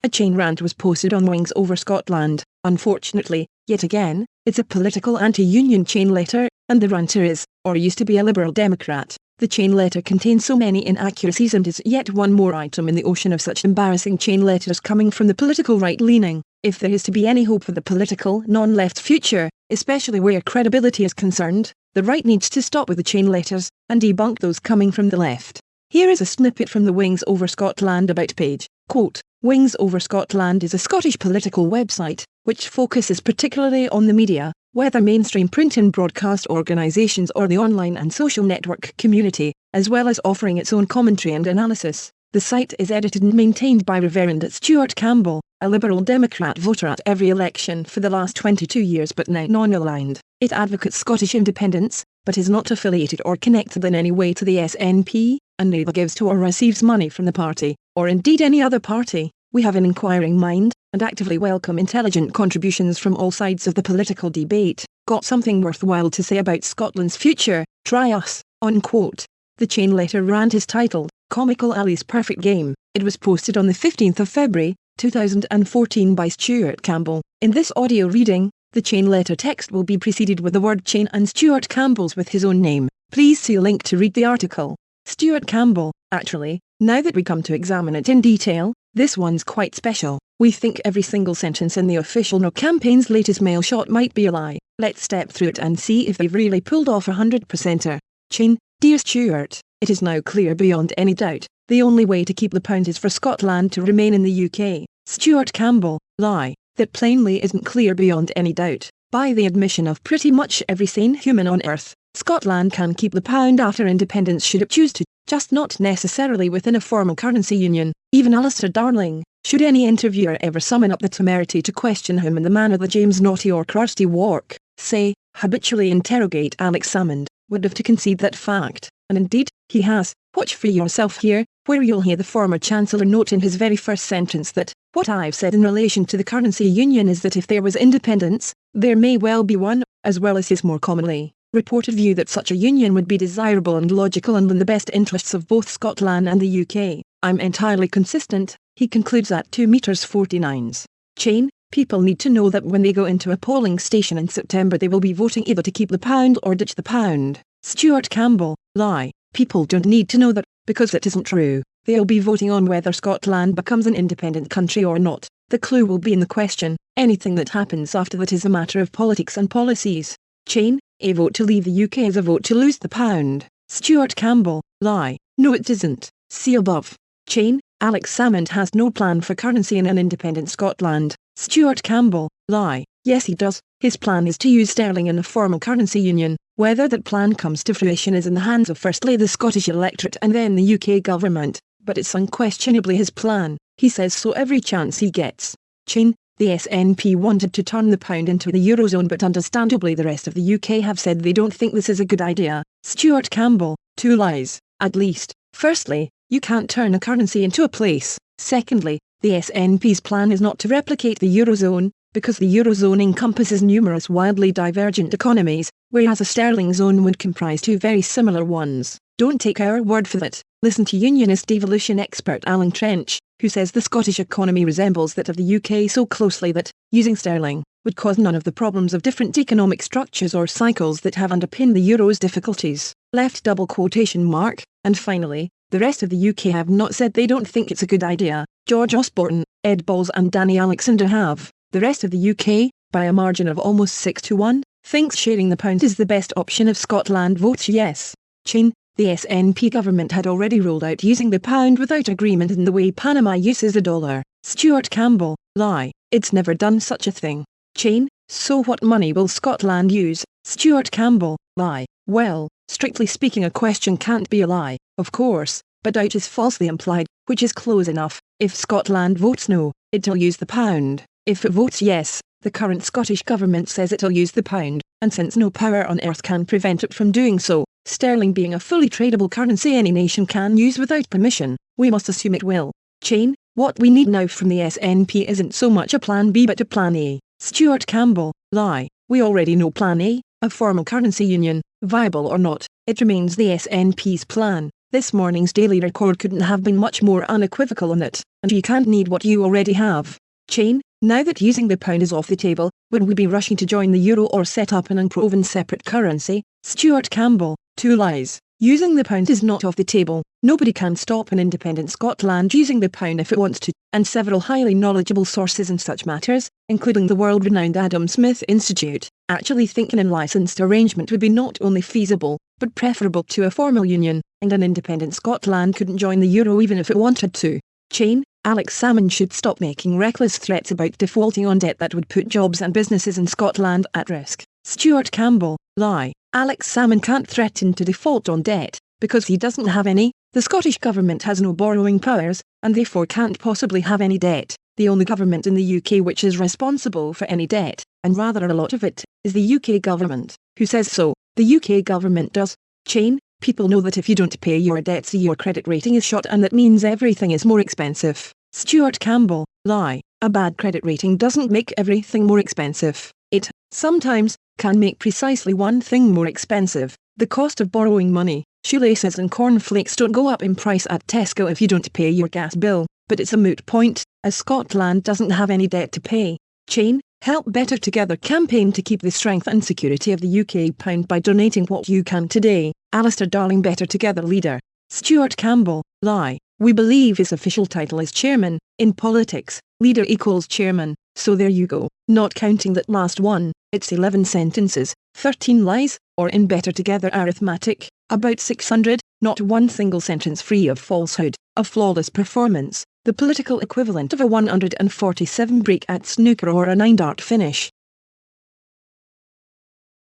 A chain rant was posted on Wings Over Scotland. Unfortunately, yet again, it's a political anti-union chain letter, and the ranter is, or used to be, a Liberal Democrat. The chain letter contains so many inaccuracies and is yet one more item in the ocean of such embarrassing chain letters coming from the political right-leaning. If there is to be any hope for the political non-left future, especially where credibility is concerned, the right needs to stop with the chain letters, and debunk those coming from the left. Here is a snippet from the Wings Over Scotland about page. Quote, Wings Over Scotland is a Scottish political website, which focuses particularly on the media, whether mainstream print and broadcast organisations or the online and social network community, as well as offering its own commentary and analysis. The site is edited and maintained by Reverend Stuart Campbell, a Liberal Democrat voter at every election for the last 22 years but now non-aligned. It advocates Scottish independence, but is not affiliated or connected in any way to the SNP, and neither gives to or receives money from the party, or indeed any other party. We have an inquiring mind, and actively welcome intelligent contributions from all sides of the political debate. Got something worthwhile to say about Scotland's future? Try us, unquote. The chain letter rant is titled, Comical Ali's Perfect Game. It was posted on the 15th of February, 2014 by Stuart Campbell. In this audio reading, the chain letter text will be preceded with the word chain and Stuart Campbell's with his own name. Please see a link to read the article. Stuart Campbell, actually, now that we come to examine it in detail, this one's quite special. We think every single sentence in the official No campaign's latest mail shot might be a lie. Let's step through it and see if they've really pulled off 100%er. Chain, dear Stuart, it is now clear beyond any doubt, the only way to keep the pound is for Scotland to remain in the UK. Stuart Campbell, lie, that plainly isn't clear beyond any doubt. By the admission of pretty much every sane human on earth, Scotland can keep the pound after independence should it choose to, just not necessarily within a formal currency union. Even Alistair Darling, should any interviewer ever summon up the temerity to question him in the manner that James Naughtie or Kirsty Wark, say, habitually interrogate Alex Salmond, would have to concede that fact, and indeed, he has. Watch for yourself here, where you'll hear the former Chancellor note in his very first sentence that, what I've said in relation to the currency union is that if there was independence, there may well be one, as well as his more commonly reported view that such a union would be desirable and logical and in the best interests of both Scotland and the UK. I'm entirely consistent, he concludes at 2 m 49s. Chain, people need to know that when they go into a polling station in September they will be voting either to keep the pound or ditch the pound. Stuart Campbell, lie, people don't need to know that, because it isn't true. They'll be voting on whether Scotland becomes an independent country or not. The clue will be in the question. Anything that happens after that is a matter of politics and policies. Chain, a vote to leave the UK is a vote to lose the pound. Stuart Campbell, lie, no it isn't. See above. Chain, Alex Salmond has no plan for currency in an independent Scotland. Stuart Campbell, lie, yes he does. His plan is to use sterling in a formal currency union. Whether that plan comes to fruition is in the hands of firstly the Scottish electorate and then the UK government, but it's unquestionably his plan. He says so every chance he gets. Chain, the SNP wanted to turn the pound into the Eurozone but understandably the rest of the UK have said they don't think this is a good idea. Stuart Campbell, two lies, at least. Firstly, you can't turn a currency into a place. Secondly, the SNP's plan is not to replicate the Eurozone, because the Eurozone encompasses numerous wildly divergent economies, whereas a sterling zone would comprise two very similar ones. Don't take our word for that. Listen to unionist devolution expert Alan Trench, who says the Scottish economy resembles that of the UK so closely that, using sterling, would cause none of the problems of different economic structures or cycles that have underpinned the Euro's difficulties. Left double quotation mark, and finally, the rest of the UK have not said they don't think it's a good idea. George Osborne, Ed Balls and Danny Alexander have. The rest of the UK, by a margin of almost 6-1, thinks sharing the pound is the best option if Scotland votes yes. Chain, the SNP government had already rolled out using the pound without agreement in the way Panama uses the dollar. Stuart Campbell, lie, it's never done such a thing. Chain, so what money will Scotland use? Stuart Campbell, lie, well, strictly speaking a question can't be a lie, of course, but doubt is falsely implied, which is close enough. If Scotland votes no, it'll use the pound. If it votes yes, the current Scottish government says it'll use the pound, and since no power on earth can prevent it from doing so, sterling being a fully tradable currency any nation can use without permission, we must assume it will. Chain, what we need now from the SNP isn't so much a plan B but a plan A. Stuart Campbell, lie, we already know plan A, a formal currency union, viable or not, it remains the SNP's plan. This morning's Daily Record couldn't have been much more unequivocal on it, and you can't need what you already have. Chain, now that using the pound is off the table, would we be rushing to join the euro or set up an unproven separate currency? Stuart Campbell, 2 lies. Using the pound is not off the table. Nobody can stop an independent Scotland using the pound if it wants to, and several highly knowledgeable sources in such matters, including the world-renowned Adam Smith Institute, actually think an unlicensed arrangement would be not only feasible, but preferable to a formal union, and an independent Scotland couldn't join the euro even if it wanted to. Chain, Alex Salmond should stop making reckless threats about defaulting on debt that would put jobs and businesses in Scotland at risk. Stuart Campbell, lie. Alex Salmond can't threaten to default on debt, because he doesn't have any. The Scottish Government has no borrowing powers, and therefore can't possibly have any debt. The only government in the UK which is responsible for any debt, and rather a lot of it, is the UK Government. Who says so? The UK Government does. Chain, people know that if you don't pay your debts your credit rating is shot, and that means everything is more expensive. Stuart Campbell, lie. A bad credit rating doesn't make everything more expensive. It, sometimes, can make precisely one thing more expensive: the cost of borrowing money. Shoelaces and cornflakes don't go up in price at Tesco if you don't pay your gas bill, but it's a moot point, as Scotland doesn't have any debt to pay. Chain, help Better Together campaign to keep the strength and security of the UK pound by donating what you can today. Alistair Darling, Better Together leader. Stuart Campbell, lie. We believe his official title is chairman. In politics, leader equals chairman, so there you go. Not counting that last one, it's 11 sentences, 13 lies, or in Better Together arithmetic, about 600, not one single sentence free of falsehood. A flawless performance, the political equivalent of a 147 break at snooker or a 9-dart finish.